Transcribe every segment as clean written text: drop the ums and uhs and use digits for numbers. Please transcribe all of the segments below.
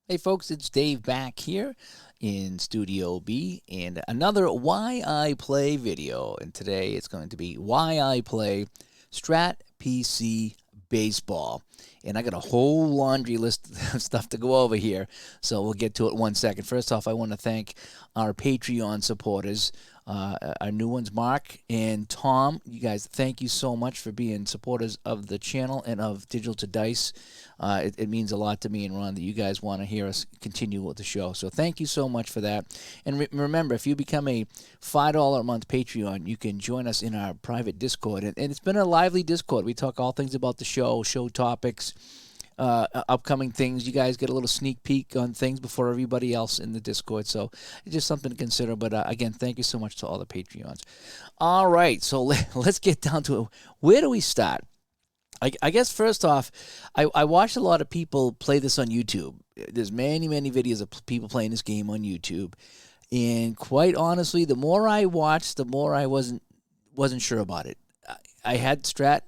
Hey folks, it's Dave back here in Studio B and another Why I Play video. And today it's going to be Why I Play Strat PC Baseball. And I got a whole laundry list of stuff to go over here, so we'll get to it one second. First off, I want to thank our Patreon supporters. Our new ones, Mark and Tom. You guys, thank you so much for being supporters of the channel and of Digital to Dice. It means a lot to me and Ron that you guys want to hear us continue with the show. So thank you so much for that. And remember, if you become a $5 a month Patreon, you can join us in our private Discord. And it's been a lively Discord. We talk all things about the show topics, upcoming things. You guys get a little sneak peek on things before everybody else in the Discord. So it's just something to consider. But again, thank you so much to all the Patreons. All right, so let's get down to it. Where do we start? I guess first off, I watched a lot of people play this on YouTube. There's many videos of people playing this game on YouTube. And quite honestly, the more I watched, the more I wasn't sure about it. I had Strat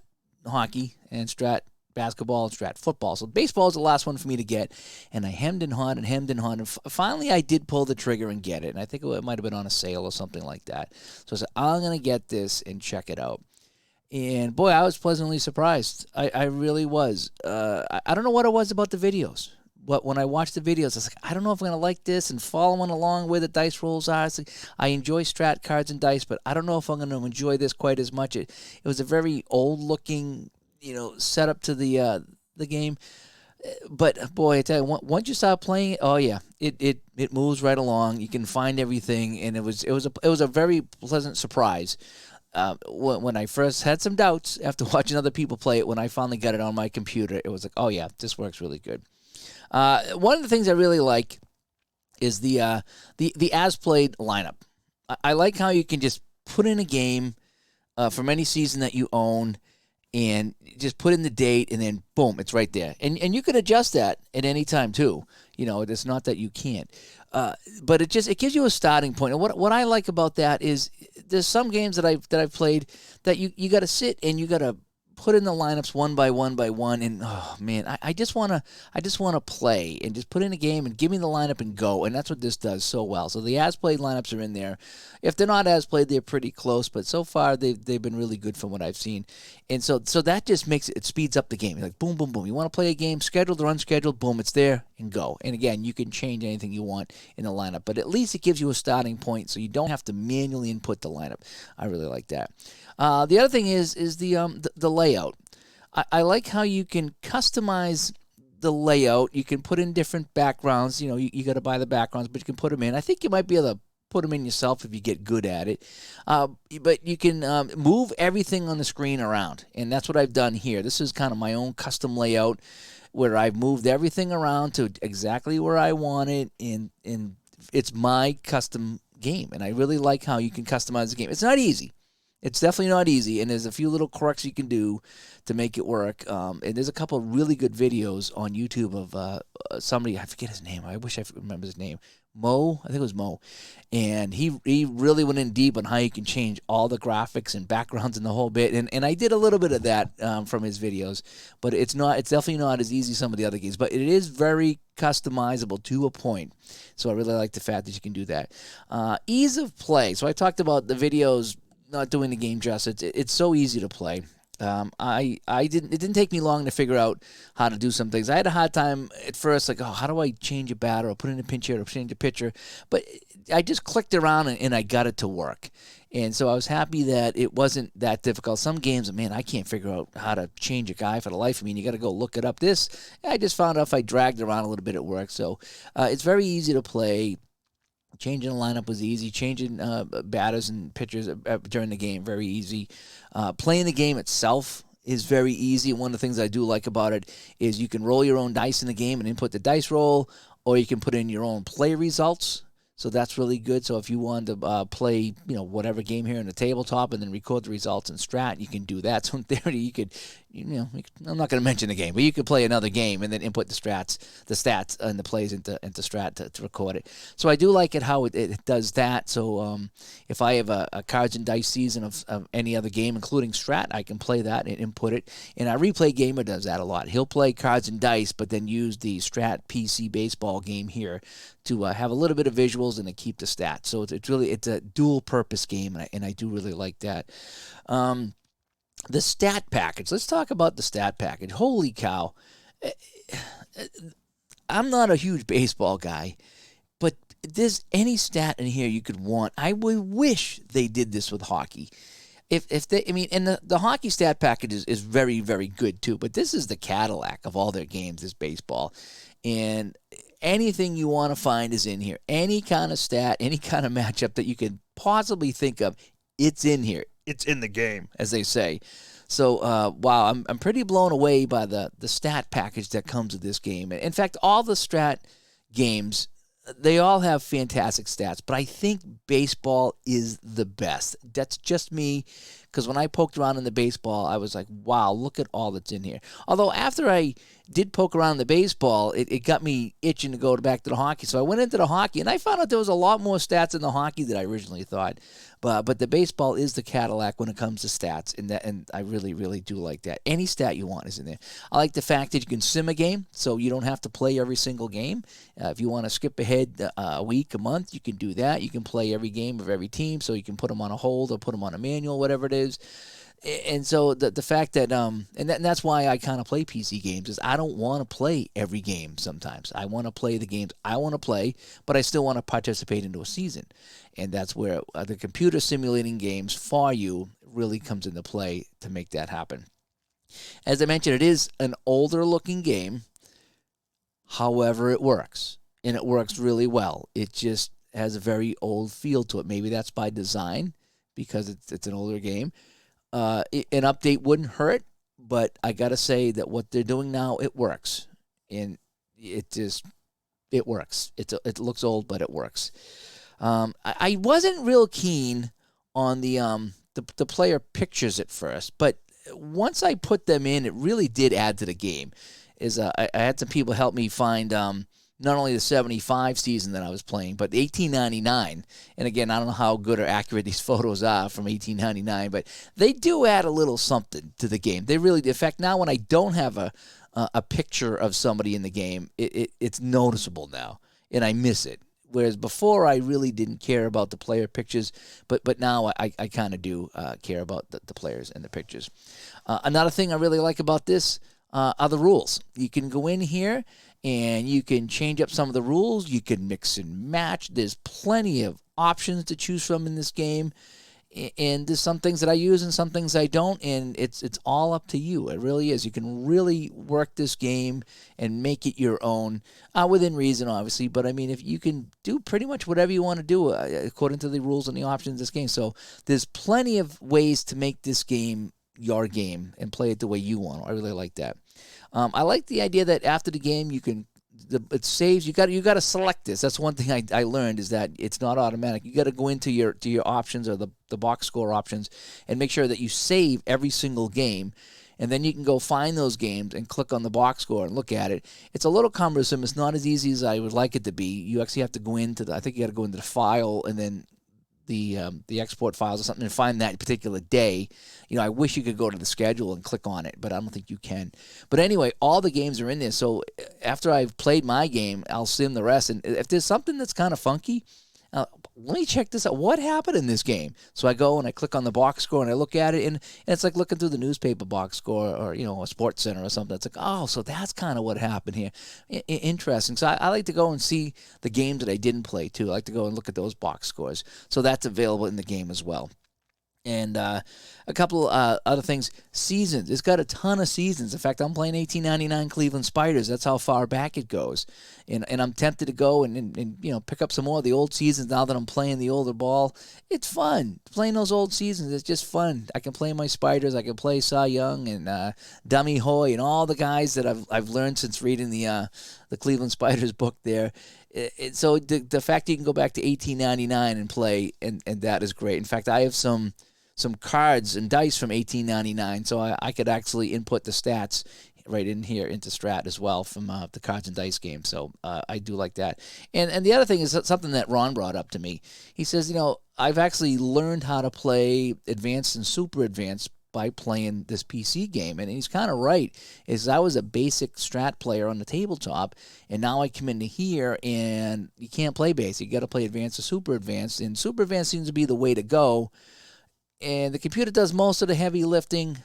hockey and Strat basketball and Strat football. So baseball is the last one for me to get. And I hemmed and hawed. And finally, I did pull the trigger and get it. And I think it might have been on a sale or something like that. So I said, I'm going to get this and check it out. And boy, I was pleasantly surprised. I really was. I don't know what it was about the videos. But when I watched the videos, I was like, I don't know if I'm going to like this and following along where the dice rolls are. Like, I enjoy Strat cards and dice, but I don't know if I'm going to enjoy this quite as much. It was a very old-looking, setup to the game. But boy, I tell you, once you start playing it, oh yeah, it moves right along. You can find everything, and it was a very pleasant surprise. When I first had some doubts after watching other people play it, when I finally got it on my computer, it was like, oh yeah, this works really good. One of the things I really like is the as played lineup. I like how you can just put in a game from any season that you own, and just put in the date, and then boom, it's right there. And you can adjust that at any time too. It's not that you can't. But it gives you a starting point. And what I like about that is there's some games that I've played that you got to sit and you got to put in the lineups one by one, and oh man, I just wanna play and just put in a game and give me the lineup and go, and that's what this does so well. So the as played lineups are in there. If they're not as played, they're pretty close, but so far they've been really good from what I've seen, and so that just makes it speeds up the game. You're like boom boom boom. You want to play a game, scheduled or unscheduled, boom, it's there and go. And again, you can change anything you want in the lineup, but at least it gives you a starting point, so you don't have to manually input the lineup. I really like that. The other thing is the layout. I like how you can customize the layout. You can put in different backgrounds. You got to buy the backgrounds, but you can put them in. I think you might be able to put them in yourself if you get good at it. But you can move everything on the screen around, and that's what I've done here. This is kind of my own custom layout where I've moved everything around to exactly where I want it, and it's my custom game, and I really like how you can customize the game. It's not easy. It's definitely not easy, and there's a few little quirks you can do to make it work. And there's a couple of really good videos on YouTube of somebody, I forget his name. I wish I remember his name. Mo, I think it was Mo. And he really went in deep on how you can change all the graphics and backgrounds and the whole bit. And I did a little bit of that from his videos, but it's definitely not as easy as some of the other games. But it is very customizable to a point. So I really like the fact that you can do that. Ease of play. So I talked about the videos not doing the game justice. It's so easy to play. It didn't take me long to figure out how to do some things. I had a hard time at first, like, how do I change a batter or put in a pinch hitter or change a pitcher? But I just clicked around and I got it to work. And so I was happy that it wasn't that difficult. Some games, man, I can't figure out how to change a guy for the life of me. And you got to go look it up. This, I just found out if I dragged around a little bit, it worked. So it's very easy to play. Changing the lineup was easy. Changing batters and pitchers during the game, very easy. Playing the game itself is very easy. One of the things I do like about it is you can roll your own dice in the game and input the dice roll, or you can put in your own play results. So that's really good. So if you wanted to play, whatever game here in the tabletop and then record the results in Strat, you can do that. So in theory, I'm not going to mention the game, but you could play another game and then input the stats and the plays into Strat to record it. So I do like it how it does that. So if I have a cards and dice season of any other game, including Strat, I can play that and input it. And our replay gamer does that a lot. He'll play cards and dice, but then use the Strat PC Baseball game here to have a little bit of visuals and to keep the stats. So it's a dual purpose game, and I do really like that. The stat package. Let's talk about the stat package. Holy cow. I'm not a huge baseball guy, but there's any stat in here you could want. I would wish they did this with hockey. And the hockey stat package is very, very good too, but this is the Cadillac of all their games, this baseball. And anything you want to find is in here. Any kind of stat, any kind of matchup that you could possibly think of, it's in here. It's in the game, as they say. So, wow, I'm pretty blown away by the stat package that comes with this game. In fact, all the Strat games, they all have fantastic stats, but I think baseball is the best. That's just me, because when I poked around in the baseball, I was like, wow, look at all that's in here. Although after I did poke around in the baseball, it got me itching to go back to the hockey. So I went into the hockey, and I found out there was a lot more stats in the hockey than I originally thought. But the baseball is the Cadillac when it comes to stats, and I really, really do like that. Any stat you want is in there. I like the fact that you can sim a game, so you don't have to play every single game. If you want to skip ahead a week, a month, you can do that. You can play every game of every team, so you can put them on a hold or put them on a manual, whatever it is. And so the fact that and that's why I kind of play PC games is I don't want to play every game sometimes. I want to play the games I want to play, but I still want to participate into a season. And that's where the computer simulating games for you really comes into play to make that happen. As I mentioned, it is an older looking game. However, it works. And it works really well. It just has a very old feel to it. Maybe that's by design because it's an older game. An update wouldn't hurt, but I got to say that what they're doing now, it works. And it works. It looks old, but it works. I wasn't real keen on the player pictures at first, but once I put them in, it really did add to the game. I had some people help me find not only the 75 season that I was playing, but the 1899. And again, I don't know how good or accurate these photos are from 1899, but they do add a little something to the game. They really do. In fact, now when I don't have a picture of somebody in the game, it's noticeable now, and I miss it. Whereas before, I really didn't care about the player pictures, but now I kind of do care about the players and the pictures. Another thing I really like about this are the rules. You can go in here and you can change up some of the rules. You can mix and match. There's plenty of options to choose from in this game. And there's some things that I use and some things I don't, and it's all up to you. It really is. You can really work this game and make it your own, within reason, obviously. But, I mean, if you can do pretty much whatever you want to do according to the rules and the options of this game. So there's plenty of ways to make this game your game and play it the way you want. I really like that. I like the idea that after the game you can it saves. You got to select this. That's one thing I learned is that it's not automatic. You got to go into your options or the box score options and make sure that you save every single game, and then you can go find those games and click on the box score and look at it. It's a little cumbersome. It's not as easy as I would like it to be. You actually have to go into I think you got to go into the file and then the export files or something and find that particular day. I wish you could go to the schedule and click on it, but I don't think you can. But anyway, all the games are in there. So after I've played my game, I'll sim the rest. And if there's something that's kind of funky, let me check this out. What happened in this game? So I go and I click on the box score and I look at it, and it's like looking through the newspaper box score or, a Sports Center or something. It's like, oh, so that's kind of what happened here. Interesting. So I like to go and see the games that I didn't play, too. I like to go and look at those box scores. So that's available in the game as well. And a couple other things. Seasons. It's got a ton of seasons. In fact, I'm playing 1899 Cleveland Spiders. That's how far back it goes. And I'm tempted to go and pick up some more of the old seasons now that I'm playing the older ball. It's fun. Playing those old seasons, it's just fun. I can play my Spiders. I can play Cy Young and Dummy Hoy and all the guys that I've learned since reading the Cleveland Spiders book there. So the fact that you can go back to 1899 and play, and that is great. In fact, I have some some cards and dice from 1899, so I could actually input the stats right in here into Strat as well from the cards and dice game. So I do like that. And the other thing is something that Ron brought up to me. He says, I've actually learned how to play advanced and super advanced by playing this PC game. And he's kind of right, is I was a basic Strat player on the tabletop, and now I come into here and you can't play basic. You got to play advanced or super advanced, and super advanced seems to be the way to go. And the computer does most of the heavy lifting.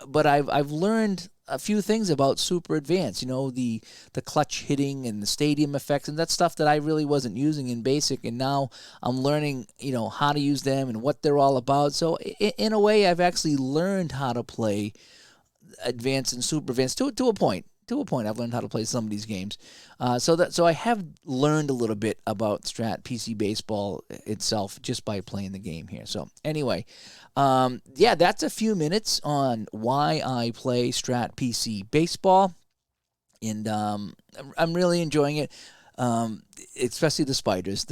But I've learned a few things about super advanced, the clutch hitting and the stadium effects, and that's stuff that I really wasn't using in basic, and now I'm learning, how to use them and what they're all about. So in a way, I've actually learned how to play advanced and super advanced to a point. To a point, I've learned how to play some of these games. So I have learned a little bit about Strat PC Baseball itself just by playing the game here. So anyway, that's a few minutes on why I play Strat PC Baseball, and I'm really enjoying it. Especially the spiders.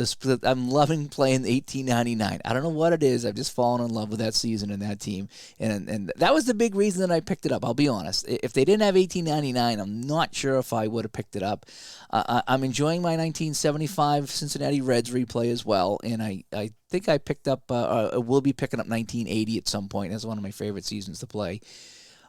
I'm loving playing 1899. I don't know what it is. I've just fallen in love with that season and that team, and that was the big reason that I picked it up. I'll be honest. If they didn't have 1899, I'm not sure if I would have picked it up. I'm enjoying my 1975 Cincinnati Reds replay as well, and I think I picked up. Will be picking up 1980 at some point. That's one of my favorite seasons to play.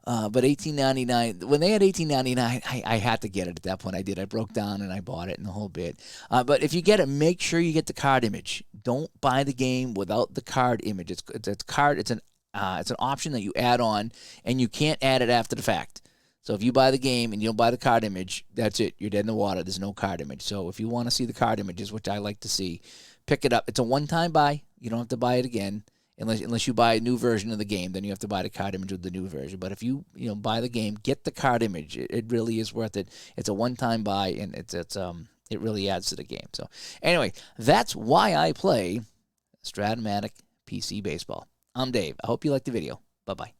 But 1899, when they had 1899, I had to get it at that point. I did. I broke down and I bought it and the whole bit. But if you get it, make sure you get the card image. Don't buy the game without the card image. It's an option that you add on, and you can't add it after the fact. So if you buy the game and you don't buy the card image, that's it. You're dead in the water. There's no card image. So if you want to see the card images, which I like to see, pick it up. It's a one-time buy. You don't have to buy it again. Unless you buy a new version of the game, then you have to buy the card image with the new version. But if you buy the game, get the card image. It really is worth it. It's a one-time buy, and it really adds to the game. So anyway, that's why I play Strat-O-Matic PC Baseball. I'm Dave. I hope you liked the video. Bye-bye.